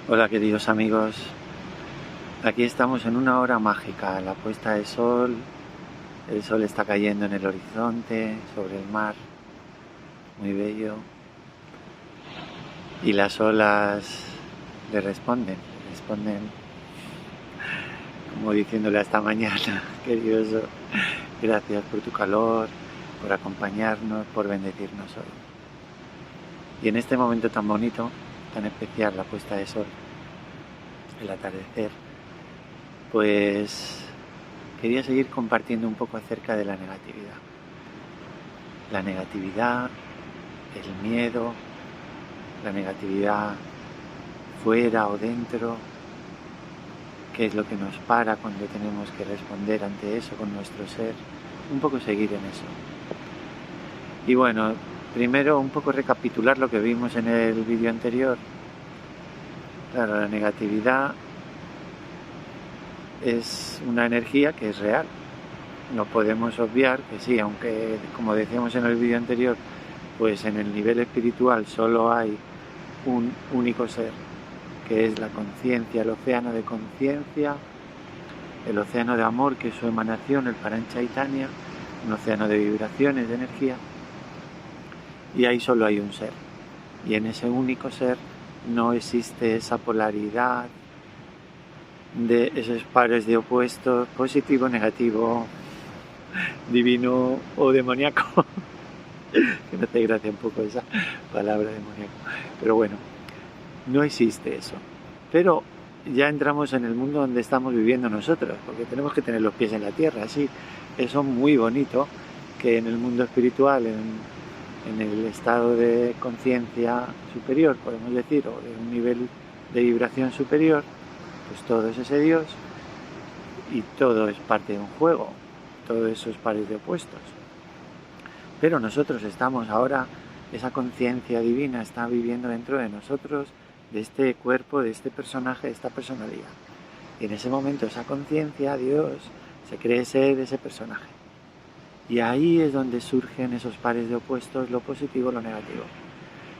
Hola queridos amigos, aquí estamos en una hora mágica, la puesta de sol, el sol está cayendo en el horizonte, sobre el mar, muy bello, y las olas le responden como diciéndole hasta mañana, queridos, gracias por tu calor, por acompañarnos, por bendecirnos hoy. Y en este momento tan bonito, tan especial, la puesta de sol, el atardecer, pues quería seguir compartiendo un poco acerca de la negatividad. La negatividad, el miedo, la negatividad fuera o dentro, qué es lo que nos para cuando tenemos que responder ante eso con nuestro ser, un poco seguir en eso. Y bueno, primero un poco recapitular lo que vimos en el vídeo anterior. Claro, la negatividad es una energía que es real. No podemos obviar que sí, aunque como decíamos en el vídeo anterior, pues en el nivel espiritual solo hay un único ser, que es la conciencia, el océano de conciencia, el océano de amor, que es su emanación, el Paranchaitanya, un océano de vibraciones, de energía, y ahí solo hay un ser. Y en ese único ser no existe esa polaridad de esos pares de opuestos, positivo, negativo, divino o demoníaco. Que no te gracia un poco esa palabra demoníaco. Pero bueno, no existe eso. Pero ya entramos en el mundo donde estamos viviendo nosotros, porque tenemos que tener los pies en la tierra. Así, eso es muy bonito, que en el mundo espiritual, en el estado de conciencia superior, podemos decir, o de un nivel de vibración superior, pues todo es ese Dios y todo es parte de un juego, todos esos pares de opuestos. Pero nosotros estamos ahora, esa conciencia divina está viviendo dentro de nosotros, de este cuerpo, de este personaje, de esta personalidad. Y en ese momento esa conciencia, Dios, se cree ser ese personaje. Y ahí es donde surgen esos pares de opuestos, lo positivo, lo negativo.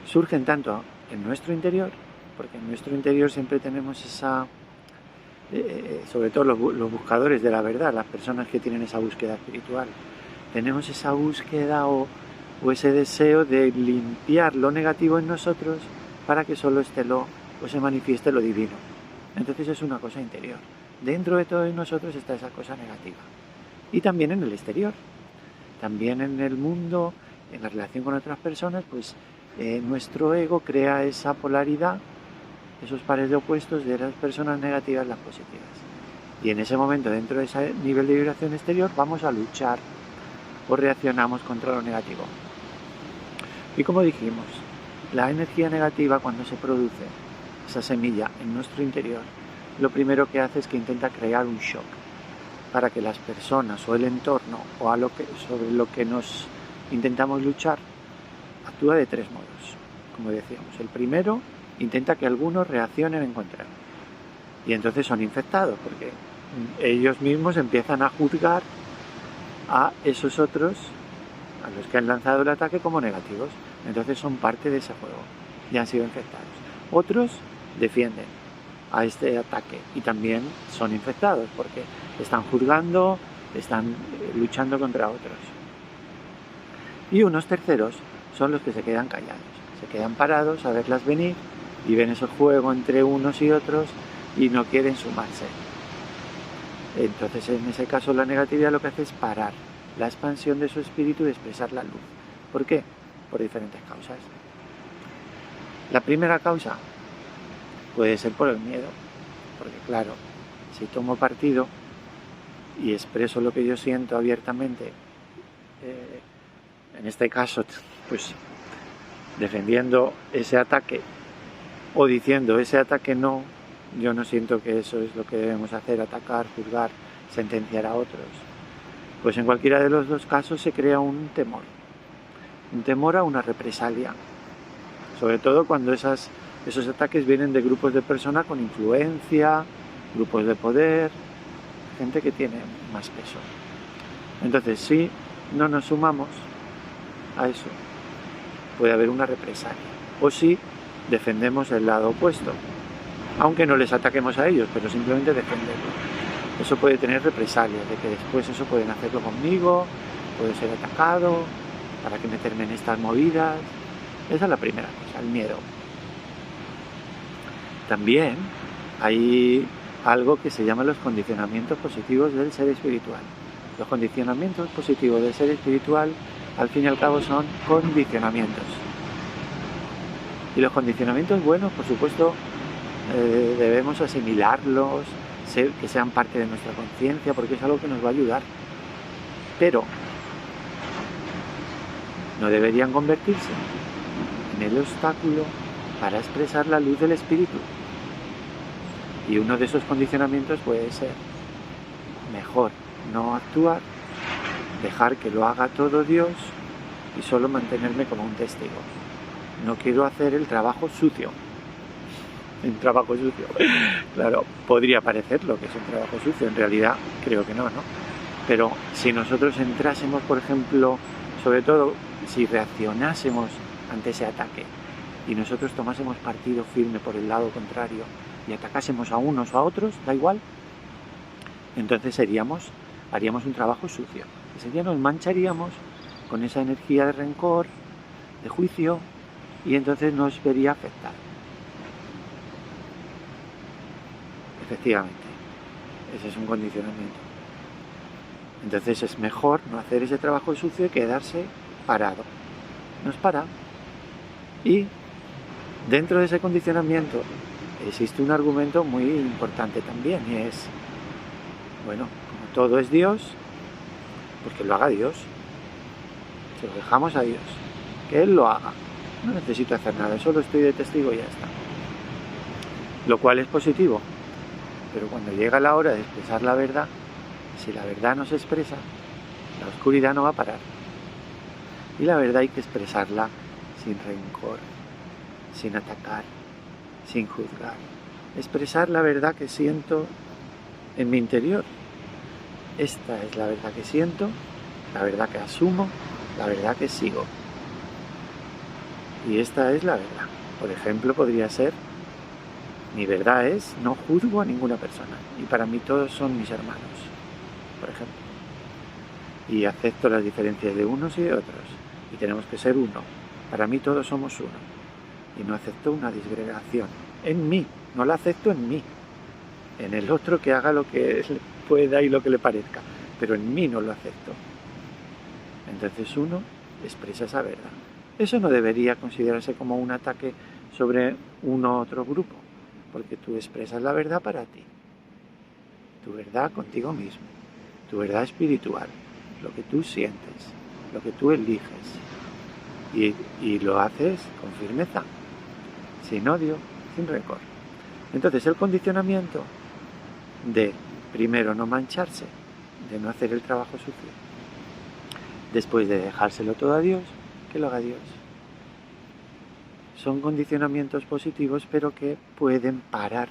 Surgen tanto en nuestro interior, porque en nuestro interior siempre tenemos esa, sobre todo los buscadores de la verdad, las personas que tienen esa búsqueda espiritual, tenemos esa búsqueda o ese deseo de limpiar lo negativo en nosotros para que solo esté se manifieste lo divino. Entonces es una cosa interior. Dentro de todos nosotros está esa cosa negativa. Y también en el exterior. También en el mundo, en la relación con otras personas, pues nuestro ego crea esa polaridad, esos pares de opuestos de las personas negativas y las positivas. Y en ese momento, dentro de ese nivel de vibración exterior, vamos a luchar o reaccionamos contra lo negativo. Y como dijimos, la energía negativa, cuando se produce esa semilla en nuestro interior, lo primero que hace es que intenta crear un shock para que las personas o el entorno o sobre lo que nos intentamos luchar actúa de tres modos, como decíamos. El primero, intenta que algunos reaccionen en contra, y entonces son infectados porque ellos mismos empiezan a juzgar a esos otros, a los que han lanzado el ataque, como negativos. Entonces son parte de ese juego y han sido infectados. Otros defienden a este ataque y también son infectados porque están juzgando, están luchando contra otros. Y unos terceros son los que se quedan callados, se quedan parados a verlas venir y ven ese juego entre unos y otros y no quieren sumarse. Entonces, en ese caso, la negatividad lo que hace es parar la expansión de su espíritu y expresar la luz. ¿Por qué? Por diferentes causas. La primera causa puede ser por el miedo, porque claro, si tomo partido y expreso lo que yo siento abiertamente, en este caso, pues defendiendo ese ataque o diciendo ese ataque no, yo no siento que eso es lo que debemos hacer, atacar, juzgar, sentenciar a otros. Pues en cualquiera de los dos casos se crea un temor a una represalia, sobre todo cuando esos ataques vienen de grupos de personas con influencia, grupos de poder, gente que tiene más peso. Entonces, si no nos sumamos a eso, puede haber una represalia, o si defendemos el lado opuesto, aunque no les ataquemos a ellos, pero simplemente defenderlos. Eso puede tener represalias, de que después eso pueden hacerlo conmigo, puedo ser atacado, ¿para qué meterme en estas movidas? Esa es la primera cosa, el miedo. También hay algo que se llama los condicionamientos positivos del ser espiritual. Los condicionamientos positivos del ser espiritual, al fin y al cabo, son condicionamientos. Y los condicionamientos buenos, por supuesto, debemos asimilarlos, que sean parte de nuestra conciencia, porque es algo que nos va a ayudar. Pero no deberían convertirse en el obstáculo para expresar la luz del espíritu. Y uno de esos condicionamientos puede ser: mejor no actuar, dejar que lo haga todo Dios y solo mantenerme como un testigo. No quiero hacer el trabajo sucio. Un trabajo sucio. Claro, podría parecer lo que es un trabajo sucio, en realidad creo que no, ¿no? Pero si nosotros entrásemos, por ejemplo, sobre todo si reaccionásemos ante ese ataque y nosotros tomásemos partido firme por el lado contrario y atacásemos a unos o a otros, da igual, entonces haríamos un trabajo sucio. Ese día nos mancharíamos con esa energía de rencor, de juicio, y entonces nos vería afectar. Efectivamente, ese es un condicionamiento. Entonces es mejor no hacer ese trabajo sucio y quedarse parado. Nos para. Y dentro de ese condicionamiento existe un argumento muy importante también, y es, bueno, como todo es Dios, pues que lo haga Dios. Se lo dejamos a Dios, que Él lo haga. No necesito hacer nada, solo estoy de testigo y ya está. Lo cual es positivo. Pero cuando llega la hora de expresar la verdad, si la verdad no se expresa, la oscuridad no va a parar. Y la verdad hay que expresarla sin rencor, sin atacar, sin juzgar. Expresar la verdad que siento en mi interior. Esta es la verdad que siento, la verdad que asumo, la verdad que sigo. Y esta es la verdad. Por ejemplo, podría ser: mi verdad es, no juzgo a ninguna persona, y para mí todos son mis hermanos, por ejemplo. Y acepto las diferencias de unos y de otros, y tenemos que ser uno. Para mí todos somos uno, y no acepto una disgregación en mí, no la acepto en mí, en el otro que haga lo que pueda y lo que le parezca, pero en mí no lo acepto. Entonces uno expresa esa verdad. Eso no debería considerarse como un ataque sobre uno u otro grupo, porque tú expresas la verdad para ti, tu verdad contigo mismo, tu verdad espiritual, lo que tú sientes, lo que tú eliges, y lo haces con firmeza, sin odio, sin rencor. Entonces el condicionamiento de, primero, no mancharse, de no hacer el trabajo sucio, después de dejárselo todo a Dios, que lo haga Dios. Son condicionamientos positivos, pero que pueden parar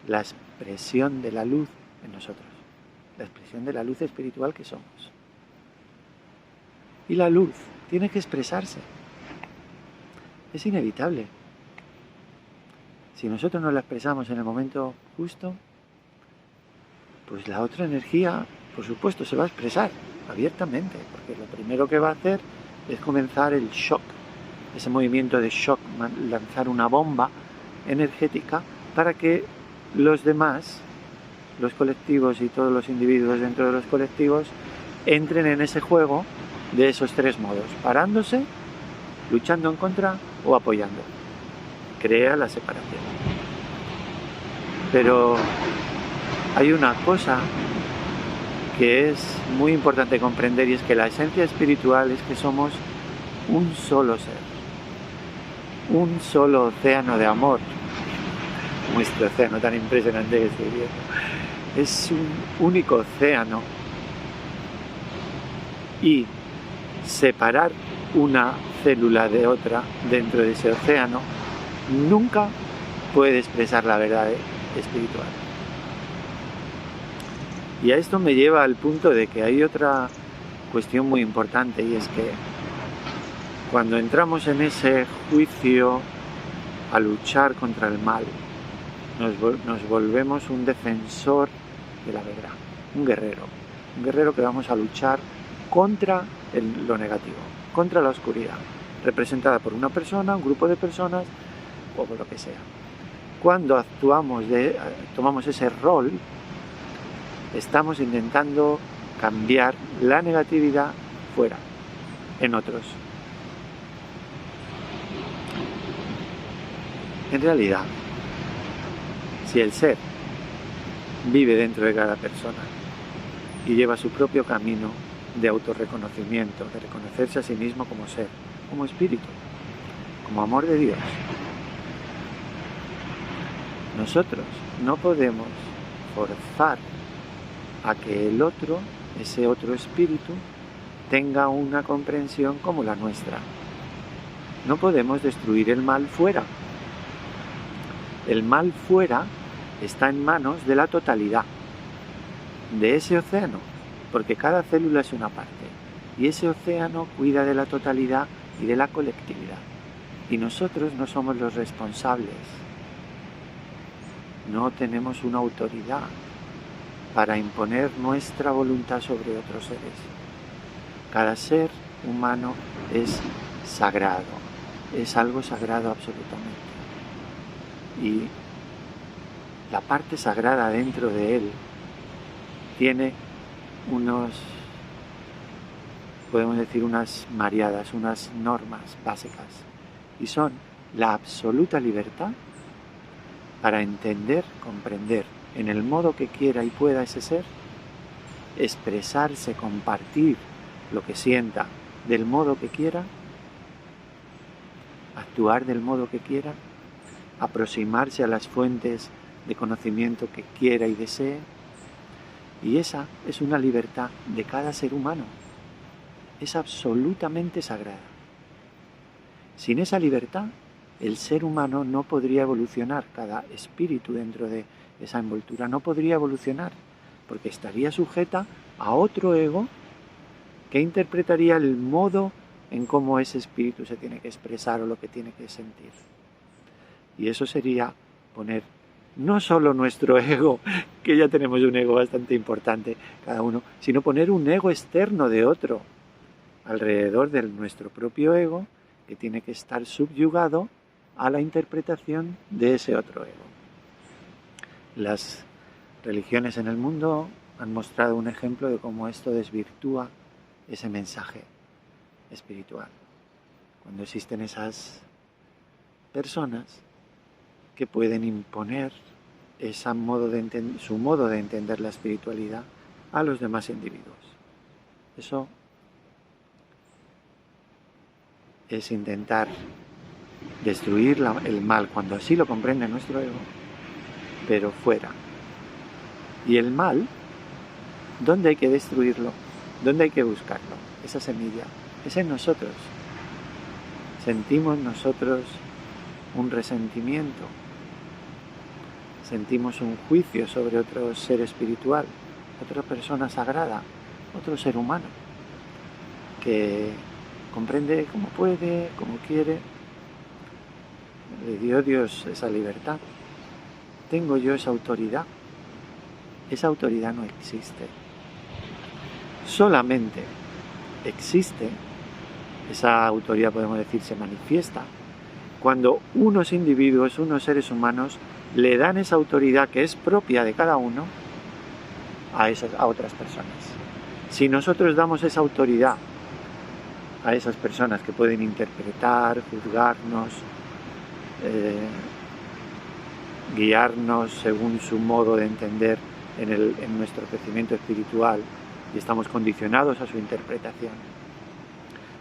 la expresión de la luz en nosotros, la expresión de la luz espiritual que somos. Y la luz tiene que expresarse. Es inevitable. Si nosotros no la expresamos en el momento justo, pues la otra energía, por supuesto, se va a expresar abiertamente, porque lo primero que va a hacer es comenzar el shock, ese movimiento de shock, lanzar una bomba energética para que los demás, los colectivos y todos los individuos dentro de los colectivos, entren en ese juego de esos tres modos: parándose, luchando en contra o apoyando. Crea la separación. Pero hay una cosa que es muy importante comprender, y es que la esencia espiritual es que somos un solo ser, un solo océano de amor. Como este océano tan impresionante que estoy viendo. Es un único océano, y separar una célula de otra dentro de ese océano nunca puede expresar la verdad espiritual. Y a esto me lleva al punto de que hay otra cuestión muy importante, y es que cuando entramos en ese juicio a luchar contra el mal, nos volvemos un defensor de la verdad, un guerrero que vamos a luchar contra lo negativo, contra la oscuridad, representada por una persona, un grupo de personas o por lo que sea. Cuando tomamos ese rol, estamos intentando cambiar la negatividad fuera, en otros. En realidad, si el ser vive dentro de cada persona y lleva su propio camino de autorreconocimiento, de reconocerse a sí mismo como ser, como espíritu, como amor de Dios, nosotros no podemos forzar a que el otro, ese otro espíritu, tenga una comprensión como la nuestra. No podemos destruir el mal fuera. El mal fuera está en manos de la totalidad, de ese océano, porque cada célula es una parte, y ese océano cuida de la totalidad y de la colectividad. Y nosotros no somos los responsables, no tenemos una autoridad para imponer nuestra voluntad sobre otros seres. Cada ser humano es sagrado, es algo sagrado absolutamente. Y la parte sagrada dentro de él tiene podemos decir, unas mariadas, unas normas básicas, y son la absoluta libertad para entender, comprender en el modo que quiera y pueda ese ser, expresarse, compartir lo que sienta del modo que quiera, actuar del modo que quiera, aproximarse a las fuentes de conocimiento que quiera y desee. Y esa es una libertad de cada ser humano. Es absolutamente sagrada. Sin esa libertad, el ser humano no podría evolucionar. Cada espíritu dentro de esa envoltura no podría evolucionar, porque estaría sujeta a otro ego que interpretaría el modo en cómo ese espíritu se tiene que expresar o lo que tiene que sentir. Y eso sería poner no solo nuestro ego, que ya tenemos un ego bastante importante cada uno, sino poner un ego externo de otro alrededor de nuestro propio ego, que tiene que estar subyugado a la interpretación de ese otro ego. Las religiones en el mundo han mostrado un ejemplo de cómo esto desvirtúa ese mensaje espiritual. Cuando existen esas personas que pueden imponer su modo de entender la espiritualidad a los demás individuos. Eso es intentar destruir el mal cuando así lo comprende nuestro ego, pero fuera. Y el mal, ¿dónde hay que destruirlo? ¿Dónde hay que buscarlo? Esa semilla es en nosotros. Sentimos nosotros un resentimiento, sentimos un juicio sobre otro ser espiritual, otra persona sagrada, otro ser humano, que comprende como puede, como quiere. Le dio Dios esa libertad. ¿Tengo yo esa autoridad? Esa autoridad no existe. Solamente existe, esa autoridad podemos decir se manifiesta, cuando unos individuos, unos seres humanos, le dan esa autoridad que es propia de cada uno a otras personas. Si nosotros damos esa autoridad a esas personas que pueden interpretar, juzgarnos, guiarnos según su modo de entender en nuestro crecimiento espiritual, y estamos condicionados a su interpretación.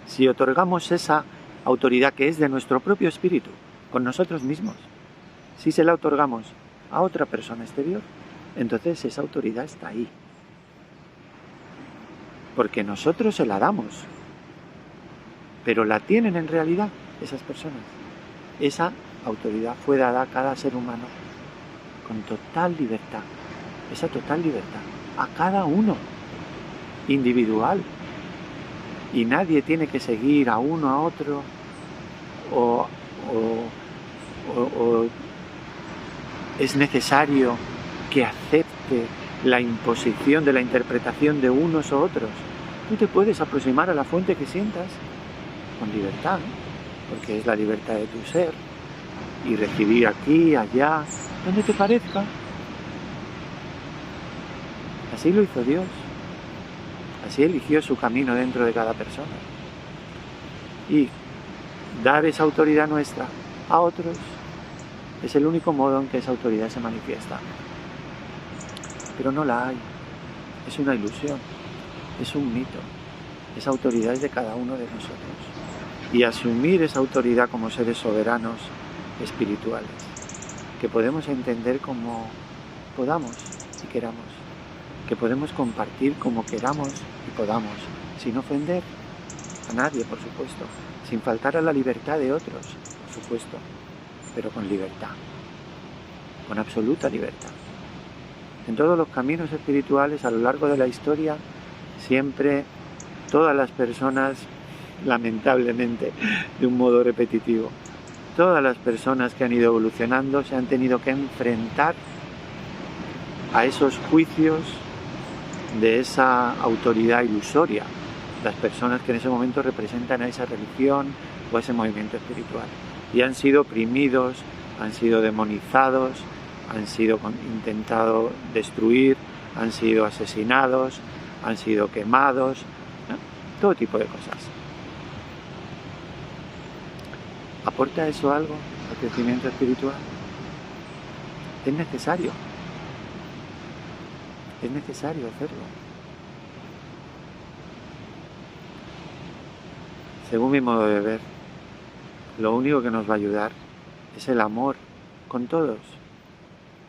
Si otorgamos esa autoridad que es de nuestro propio espíritu, con nosotros mismos, si se la otorgamos a otra persona exterior, entonces esa autoridad está ahí. Porque nosotros se la damos, pero la tienen en realidad esas personas. Esa autoridad fue dada a cada ser humano con total libertad, esa total libertad, a cada uno, individual. Y nadie tiene que seguir a uno, a otro, o es necesario que acepte la imposición de la interpretación de unos o otros. Tú te puedes aproximar a la fuente que sientas con libertad, porque es la libertad de tu ser, y recibir aquí, allá, donde te parezca. Así lo hizo Dios. Así eligió su camino dentro de cada persona. Y dar esa autoridad nuestra a otros es el único modo en que esa autoridad se manifiesta. Pero no la hay. Es una ilusión. Es un mito. Esa autoridad es de cada uno de nosotros. Y asumir esa autoridad como seres soberanos espirituales, que podemos entender como podamos y queramos, que podemos compartir como queramos y podamos, sin ofender a nadie, por supuesto, sin faltar a la libertad de otros, por supuesto, pero con libertad, con absoluta libertad. En todos los caminos espirituales a lo largo de la historia, siempre todas las personas, lamentablemente, de un modo repetitivo, todas las personas que han ido evolucionando se han tenido que enfrentar a esos juicios de esa autoridad ilusoria, las personas que en ese momento representan a esa religión o a ese movimiento espiritual. Y han sido oprimidos, han sido demonizados, han sido intentado destruir, han sido asesinados, han sido quemados, ¿no? Todo tipo de cosas. ¿Aporta eso algo al crecimiento espiritual? Es necesario. Es necesario hacerlo. Según mi modo de ver, lo único que nos va a ayudar es el amor con todos.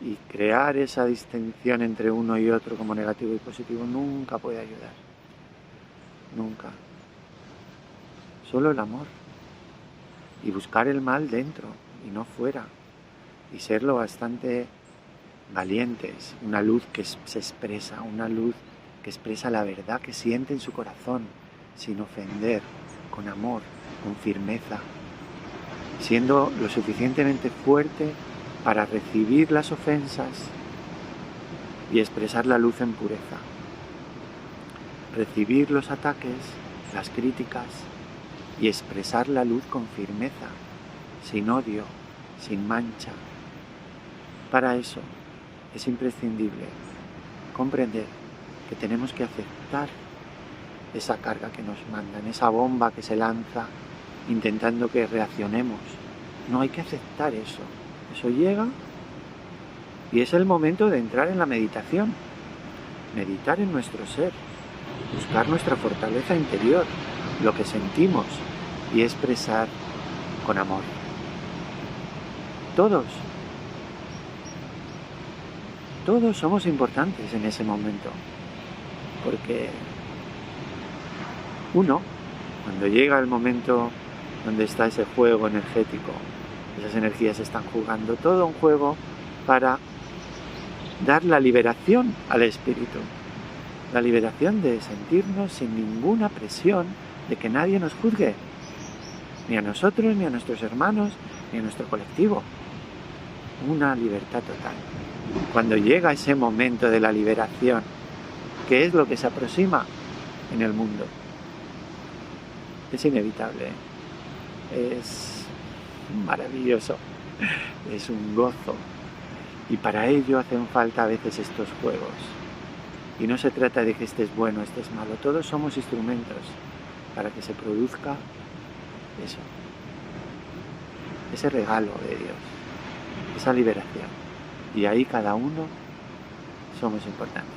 Y crear esa distinción entre uno y otro como negativo y positivo nunca puede ayudar. Nunca. Solo el amor. Y buscar el mal dentro y no fuera. Y serlo bastante valientes. Una luz que se expresa, una luz que expresa la verdad que siente en su corazón, sin ofender, con amor, con firmeza. Siendo lo suficientemente fuerte para recibir las ofensas y expresar la luz en pureza. Recibir los ataques, las críticas y expresar la luz con firmeza, sin odio, sin mancha. Para eso es imprescindible comprender que tenemos que aceptar esa carga que nos mandan, esa bomba que se lanza intentando que reaccionemos. No hay que aceptar eso. Eso llega y es el momento de entrar en la meditación. Meditar en nuestro ser, buscar nuestra fortaleza interior, lo que sentimos y expresar con amor. Todos somos importantes en ese momento, porque uno, cuando llega el momento donde está ese juego energético, esas energías están jugando todo un juego para dar la liberación al espíritu, la liberación de sentirnos sin ninguna presión de que nadie nos juzgue, ni a nosotros, ni a nuestros hermanos, ni a nuestro colectivo. Una libertad total. Cuando llega ese momento de la liberación, ¿qué es lo que se aproxima en el mundo? Es inevitable, es maravilloso, es un gozo. Y para ello hacen falta a veces estos juegos. Y no se trata de que estés bueno, estés malo. Todos somos instrumentos para que se produzca eso. Ese regalo de Dios. Esa liberación. Y ahí cada uno somos importantes.